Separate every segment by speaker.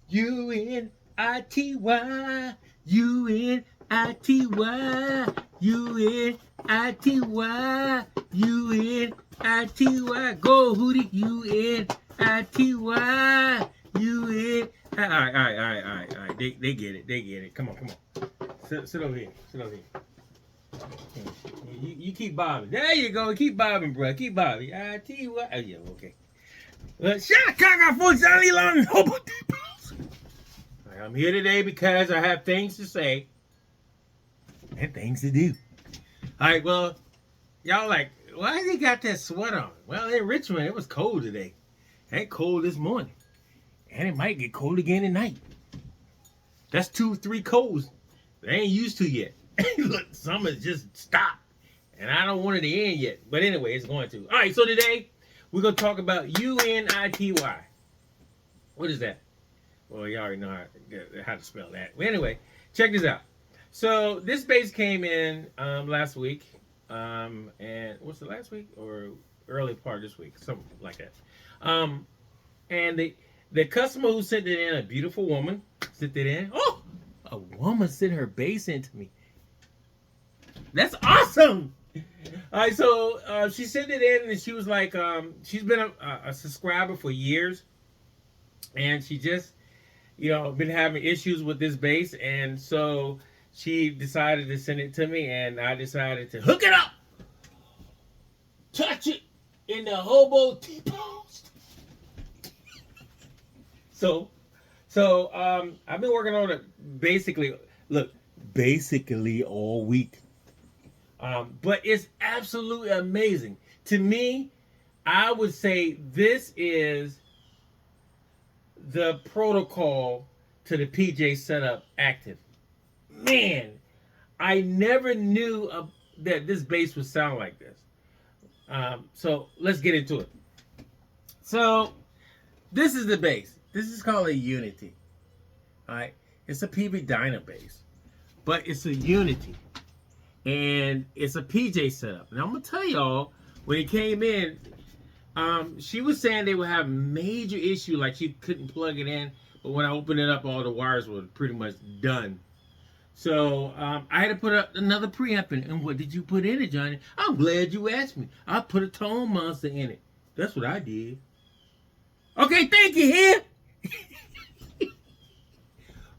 Speaker 1: U-N-I-T-Y, U-N-I-T-Y, U-N-I-T-Y, U-N-I-T-Y. Go, Hootie. U-N-I-T-Y, U-N. All right, all right, all right, all right, all right. They get it. They get it. Come on, come on. Sit over here. Sit over here. You keep bobbing. There you go. Keep bobbing, bro. Keep bobbing. I-T-Y. Oh, yeah, okay. I'm here today because I have things to say and things to do. All right, well, y'all like, why they got that sweat on? Well, in Richmond, it was cold today. It ain't cold this morning. And it might get cold again tonight. That's 2-3 colds they ain't used to yet. Look, summer just stopped. And I don't want it to end yet. But anyway, it's going to. All right, so today, we're going to talk about U-N-I-T-Y. What is that? Well, you already know how to spell that. Well, anyway, check this out. So this bass came in last week. And what's the last week? Or early part of this week. Something like that. And the customer who sent it in, a beautiful woman, sent it in. Oh, a woman sent her bass into me. That's awesome. All right, so she sent it in, and she was like, she's been a subscriber for years, and she just, been having issues with this bass, and so she decided to send it to me, and I decided to hook it up, touch it in the hobo T-post. So I've been working on it basically all week. But it's absolutely amazing. To me, I would say this is the protocol to the PJ setup active. Man, I never knew that this bass would sound like this. So let's get into it. So this is the bass. This is called a Unity. All right, it's a Peavey Dyna bass, but it's a Unity. And it's a PJ setup. And I'm going to tell y'all, when it came in, she was saying they would have major issue, like she couldn't plug it in. But when I opened it up, all the wires were pretty much done. So I had to put up another preamp in. And what did you put in it, Johnny? I'm glad you asked me. I put a tone monster in it. That's what I did. Okay, thank you, here.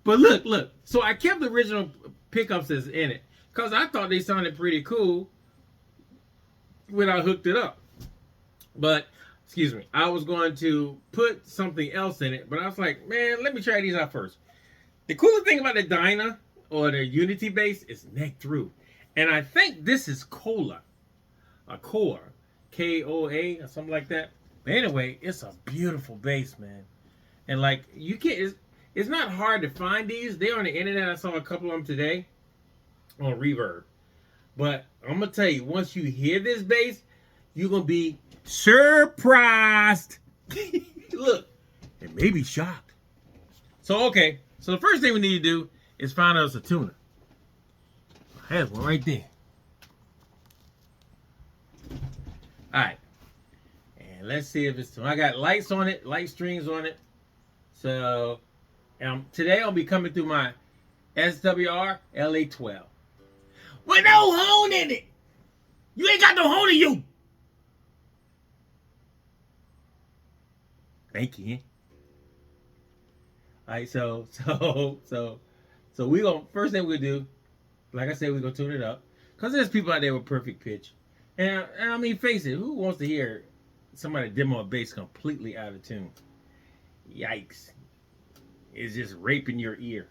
Speaker 1: But look. So I kept the original pickups that's in it, because I thought they sounded pretty cool when I hooked it up. But, excuse me, I was going to put something else in it, but I was like, man, let me try these out first. The coolest thing about the Dyna, or the Unity bass, is neck through. And I think this is Kola. A core. K-O-A, or something like that. But anyway, it's a beautiful bass, man. And like, you can't, it's not hard to find these. They're on the internet. I saw a couple of them today on Reverb. But I'm going to tell you, once you hear this bass, you're going to be surprised. Look, and maybe shocked. So, okay. So, the first thing we need to do is find us a tuner. I have one right there. All right. And let's see if it's tuned. I got lights on it, light strings on it. So, today I'll be coming through my SWR LA12. With no hone in it. You ain't got no hone in you. Thank you. All right, so we gonna, first thing we'll do, like I said, we're gonna tune it up, because there's people out there with perfect pitch, and I mean, face it, who wants to hear somebody demo a bass completely out of tune? Yikes! It's just raping your ear.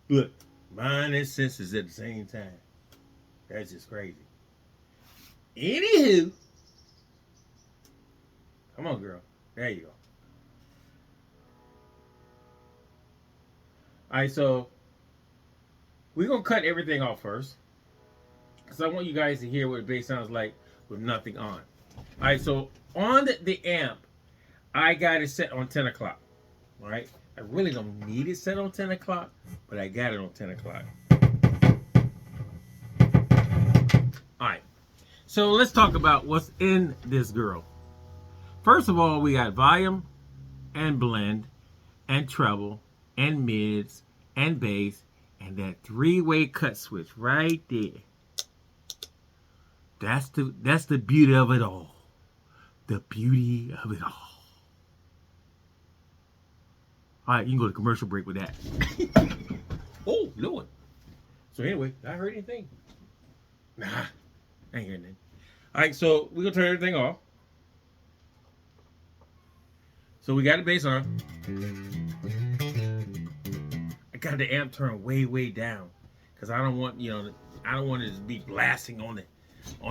Speaker 1: Look, mind and senses at the same time. That's just crazy. Anywho, come on, girl. There you go. All right, so we're going to cut everything off first, because I want you guys to hear what the bass sounds like with nothing on. All right, so on the amp, I got it set on 10 o'clock. All right, I really don't need it set on 10 o'clock, but I got it on 10 o'clock. All right, so let's talk about what's in this girl. First of all, we got volume and blend and treble and mids and bass and that three-way cut switch right there. That's the beauty of it all. The beauty of it all. All right, you can go to commercial break with that. Oh, Lord. So anyway, I heard anything? Nah, I ain't hearing anything. All right, so we're going to turn everything off. So we got the bass on. I got the amp turned way, way down. Because I don't want, I don't want it to be blasting on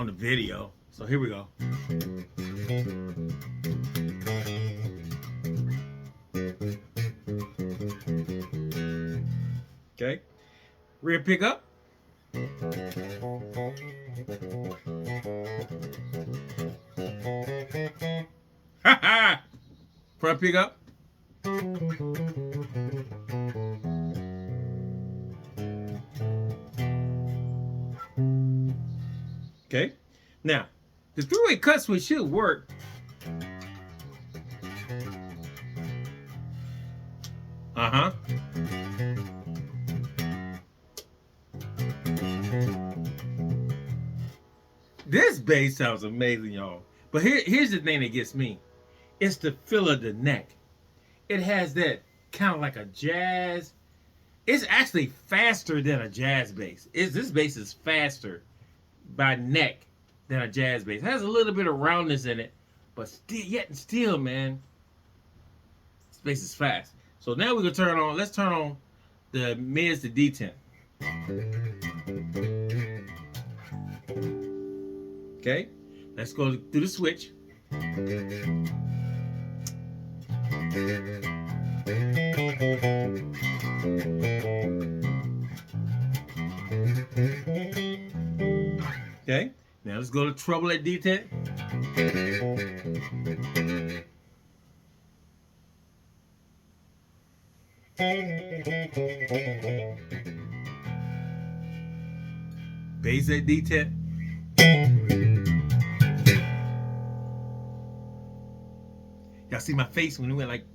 Speaker 1: the video. So here we go. Okay, rear pickup. Ha ha! Front pickup. Okay, now the three-way cut switch should work. Uh-huh. This bass sounds amazing, y'all. But here's the thing that gets me. It's the feel of the neck. It has that kind of like a jazz. It's actually faster than a jazz bass. This bass is faster by neck than a jazz bass. It has a little bit of roundness in it, but still, man, this bass is fast. So now we're gonna let's turn on the mids to D10. Okay, let's go through the switch. Okay, now let's go to treble at D10. Bass at D10. Y'all see my face when it went like.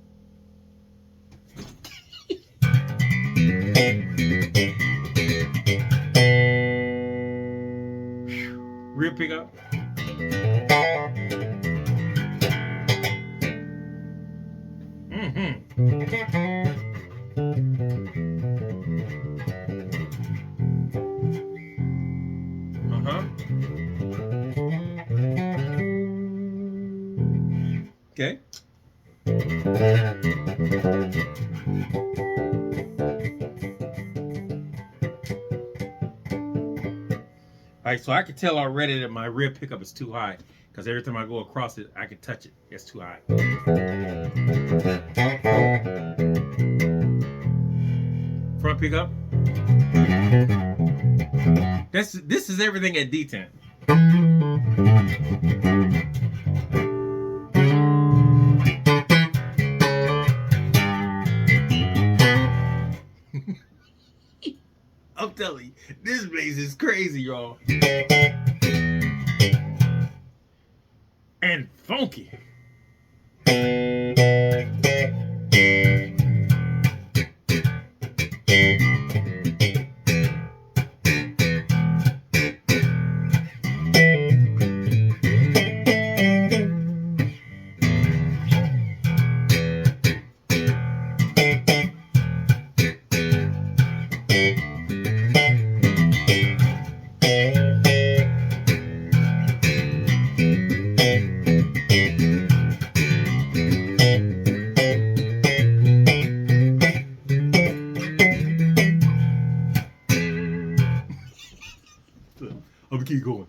Speaker 1: Rear pickup. Okay. All right, so I can tell already that my rear pickup is too high because every time I go across it, I can touch it. It's too high. Front pickup. This is everything at D10. I'm telling you, this bass is crazy, y'all. And funky. I'm gonna keep going.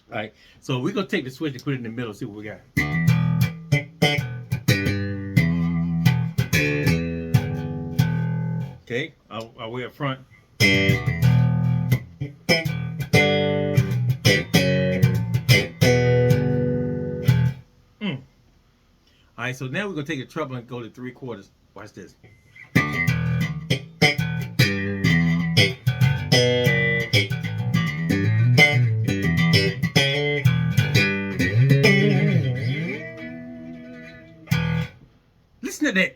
Speaker 1: All right, so we're gonna take the switch and put it in the middle, see what we got. Okay, our way up front. All right, so now we're gonna take the treble and go to 3/4. Watch this. Listen to that.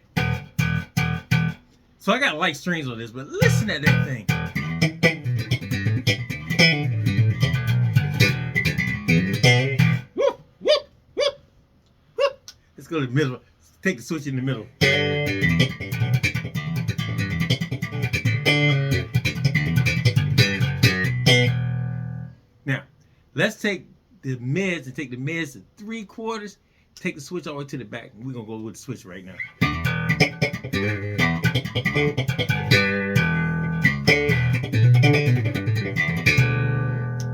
Speaker 1: So I got light strings on this, but listen at that thing. Whoop, whoop, whoop, whoop. Let's go to the middle. Let's take the switch in the middle. Now, let's take the mids and take the mids to 3/4. Take the switch all the way to the back. We're going to go with the switch right now.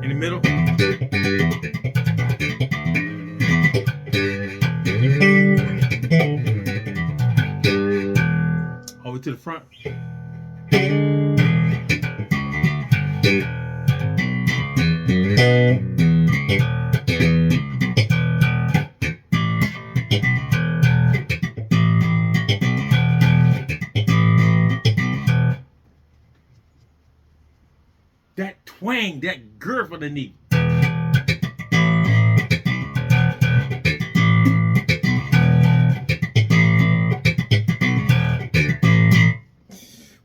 Speaker 1: In the middle. All the way to the front. That twang, that girth underneath.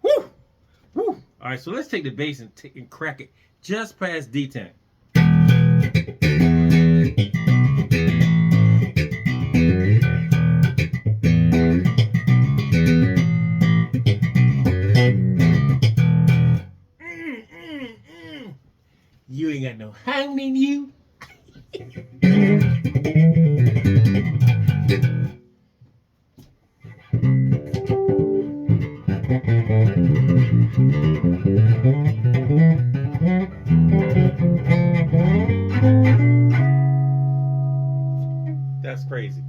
Speaker 1: Woo! Woo! All right, so let's take the bass and crack it just past D10. You ain't got no hound in you. That's crazy.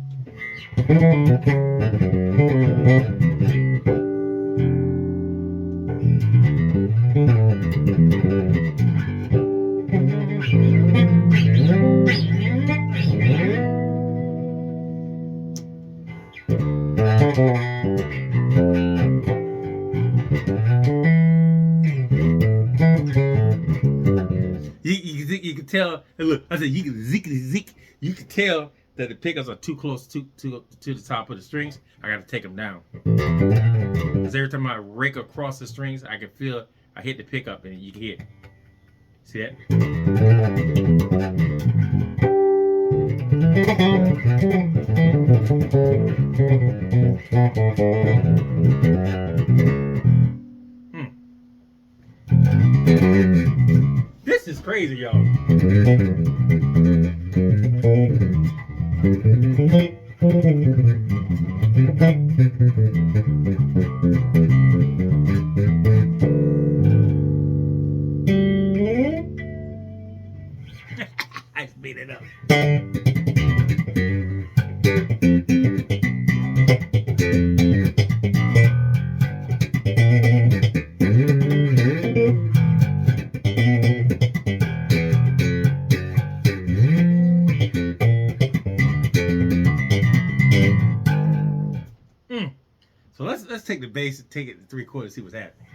Speaker 1: You can tell. Look, I said you can zik. You can tell that the pickups are too close to the top of the strings. I got to take them down. Because every time I rake across the strings, I can feel I hit the pickup and you can hear it. See that? This is crazy, y'all. I speed it up. So let's take the bass and take it to 3/4, see what's happening.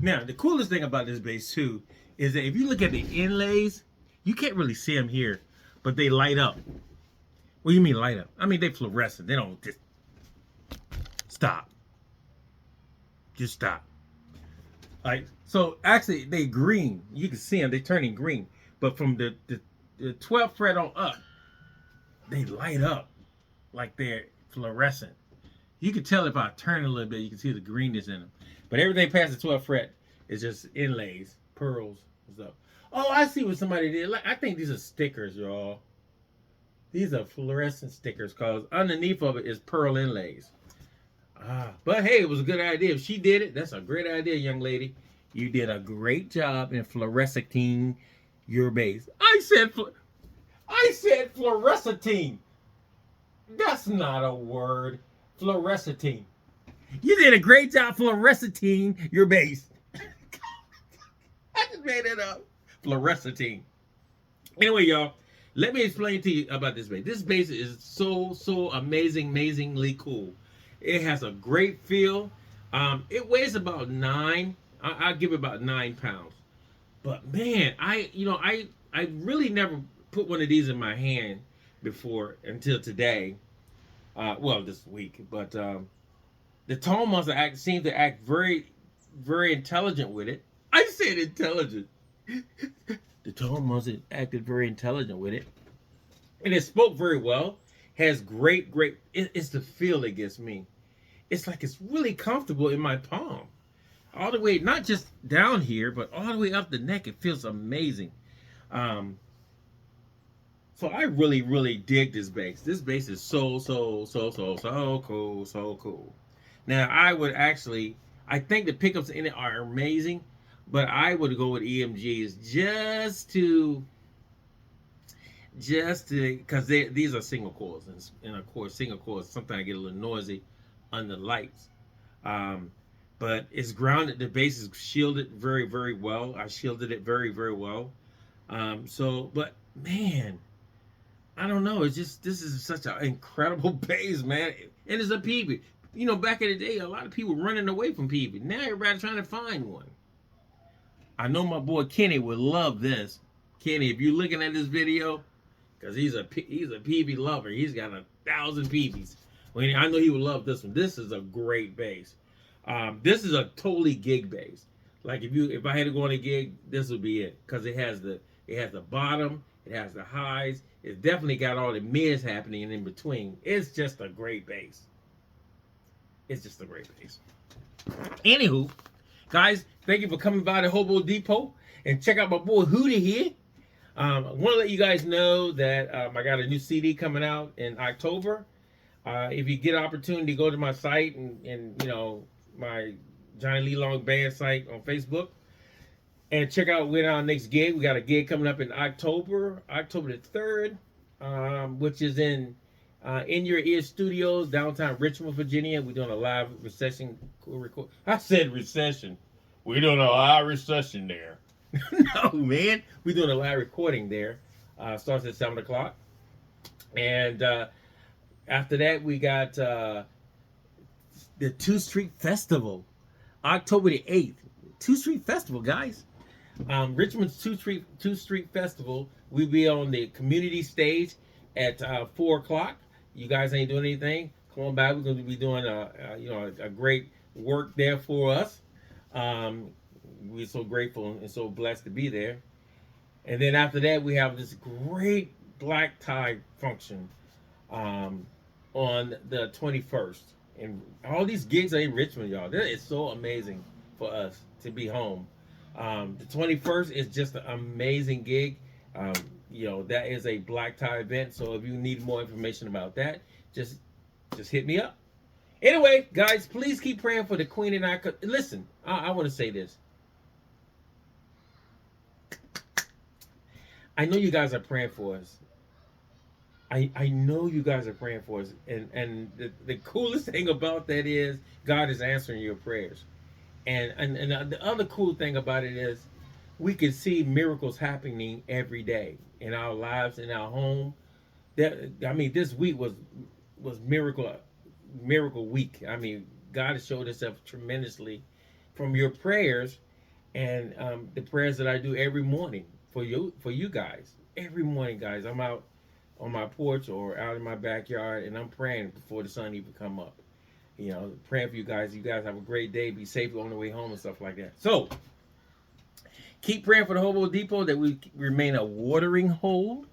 Speaker 1: Now, the coolest thing about this bass too is that if you look at the inlays, you can't really see them here, but they light up. What do you mean light up? I mean, they fluorescent. They don't just stop. Just stop. Like, so actually they green. You can see them, they're turning green. But from the 12th fret on up, they light up like they're fluorescent. You can tell if I turn a little bit, you can see the greenness in them. But everything past the 12th fret is just inlays, pearls, and stuff. Oh, I see what somebody did. Like, I think these are stickers, y'all. These are fluorescent stickers because underneath of it is pearl inlays. But hey, it was a good idea. If she did it, that's a great idea, young lady. You did a great job in fluorescenting your bass. I said fluorescenting. That's not a word. Fluorescenting. You did a great job fluorescenting your bass. I just made it up. Fluorescenting. Anyway, y'all, Let me explain to you about this bass. This bass is so amazingly cool. It has a great feel. It weighs about 9. I'll give it about 9 pounds. But man, I really never put one of these in my hand before until today. Well, this week. But the tone monster seemed to act very intelligent with it. I said intelligent. The tone monster acted very intelligent with it, and it spoke very well. Has great. It's the feel that gets me. It's like it's really comfortable in my palm, all the way, not just down here, but all the way up the neck. It feels amazing. So I really dig this bass. This bass is so cool, so cool. Now I think the pickups in it are amazing, but I would go with EMGs just to because these are single coils, and of course single coils sometimes get a little noisy on the lights. But it's grounded. The bass is shielded very well. I shielded it very well. But man, I don't know. It's just this is such an incredible bass, man. And it's a Peavey. You know, back in the day, a lot of people running away from Peavey. Now everybody's trying to find one. I know my boy Kenny would love this. Kenny, if you're looking at this video, because he's a Peavey lover. He's got 1,000 Peaveys. Well, I know he would love this one. This is a great bass. This is a totally gig bass. Like if I had to go on a gig, this would be it. Because it has the bottom, it has the highs. It's definitely got all the mids happening in between. It's just a great bass. It's just a great bass. Anywho, guys, thank you for coming by the Hobo Depot and check out my boy Hootie here. I want to let you guys know that I got a new CD coming out in October. If you get an opportunity, go to my site and you know my Johnny Lee Long Band site on Facebook. And check out when our next gig. We got a gig coming up in October the 3rd, which is in Your Ear Studios, downtown Richmond, Virginia. We're doing a live recession record. I said recession. We're doing a live recession there. No, man. We're doing a live recording there. Starts at 7 o'clock. And after that, we got the 2 Street Festival, October the 8th. 2 Street Festival, guys. Richmond's 2 Street Festival. We'll be on the community stage at 4 o'clock. You guys ain't doing anything. Come on by. We're going to be doing a great work there for us. We're so grateful and so blessed to be there. And then after that, we have this great black tie function on the 21st. And all these gigs are in Richmond, y'all. It's so amazing for us to be home. The 21st is just an amazing gig. That is a black tie event. So if you need more information about that, just hit me up. Anyway, guys, please keep praying for the Queen and I. Listen, I want to say this. I know you guys are praying for us. I know you guys are praying for us. And the coolest thing about that is God is answering your prayers. And the other cool thing about it is we can see miracles happening every day in our lives, in our home. This week was miracle week. I mean, God has showed himself tremendously from your prayers and the prayers that I do every morning for you guys. Every morning, guys, I'm out on my porch or out in my backyard and I'm praying before the sun even come up. Praying for you guys. You guys have a great day. Be safe on the way home and stuff like that. So, keep praying for the Hobo Depot that we remain a watering hole.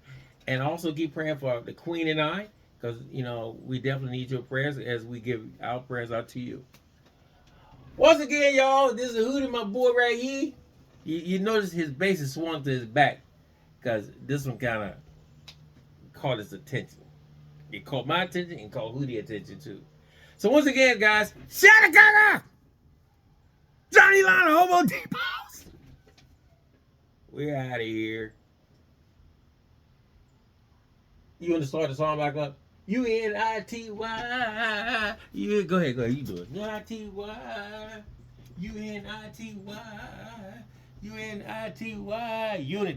Speaker 1: And also keep praying for the Queen and I. Because, we definitely need your prayers as we give our prayers out to you. Once again, y'all, this is Hootie, my boy right here. You notice his bass is swung to his back. Because this one kind of caught his attention. It caught my attention and caught Hootie attention too. So once again, guys, Shattergaga! Johnny Line of Hobo Depots! We're out of here. You want to start the song back up? U-N-I-T-Y. Go ahead, you do it. U-N-I-T-Y. U-N-I-T-Y. U-N-I-T-Y. Unity.